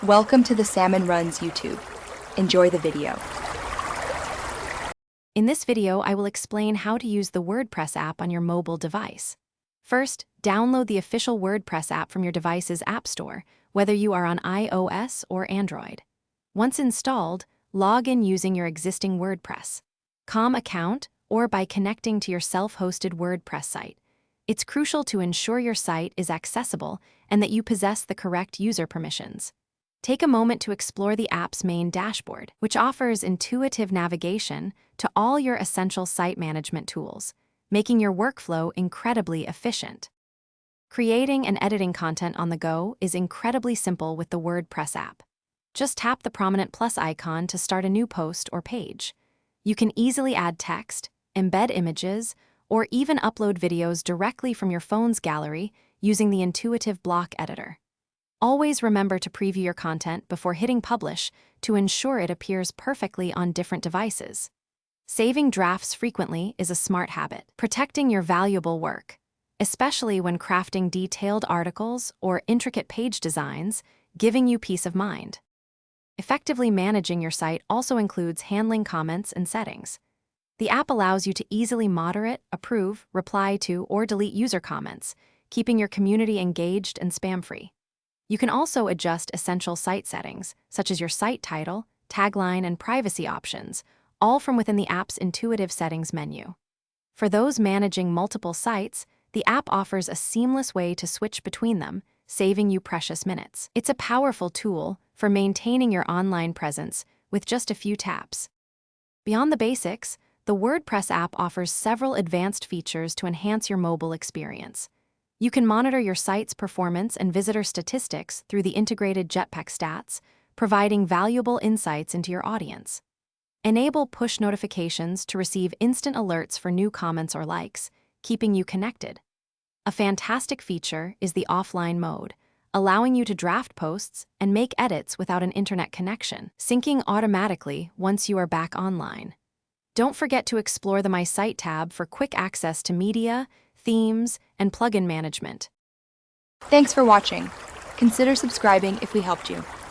Welcome to the Salmon Runs YouTube. Enjoy the video. In this video, I will explain how to use the WordPress app on your mobile device. First, download the official WordPress app from your device's App Store, whether you are on iOS or Android. Once installed, log in using your existing WordPress.com account or by connecting to your self-hosted WordPress site. It's crucial to ensure your site is accessible and that you possess the correct user permissions. Take a moment to explore the app's main dashboard, which offers intuitive navigation to all your essential site management tools, making your workflow incredibly efficient. Creating and editing content on the go is incredibly simple with the WordPress app. Just tap the prominent plus icon to start a new post or page. You can easily add text, embed images, or even upload videos directly from your phone's gallery using the intuitive block editor. Always remember to preview your content before hitting publish to ensure it appears perfectly on different devices. Saving drafts frequently is a smart habit, protecting your valuable work, especially when crafting detailed articles or intricate page designs, giving you peace of mind. Effectively managing your site also includes handling comments and settings. The app allows you to easily moderate, approve, reply to, or delete user comments, keeping your community engaged and spam-free. You can also adjust essential site settings, such as your site title, tagline, and privacy options, all from within the app's intuitive settings menu. For those managing multiple sites, the app offers a seamless way to switch between them, saving you precious minutes. It's a powerful tool for maintaining your online presence with just a few taps. Beyond the basics, the WordPress app offers several advanced features to enhance your mobile experience. You can monitor your site's performance and visitor statistics through the integrated Jetpack stats, providing valuable insights into your audience. Enable push notifications to receive instant alerts for new comments or likes, keeping you connected. A fantastic feature is the offline mode, allowing you to draft posts and make edits without an internet connection, syncing automatically once you are back online. Don't forget to explore the My Site tab for quick access to media, themes, and plugin management. Thanks for watching. Consider subscribing if we helped you.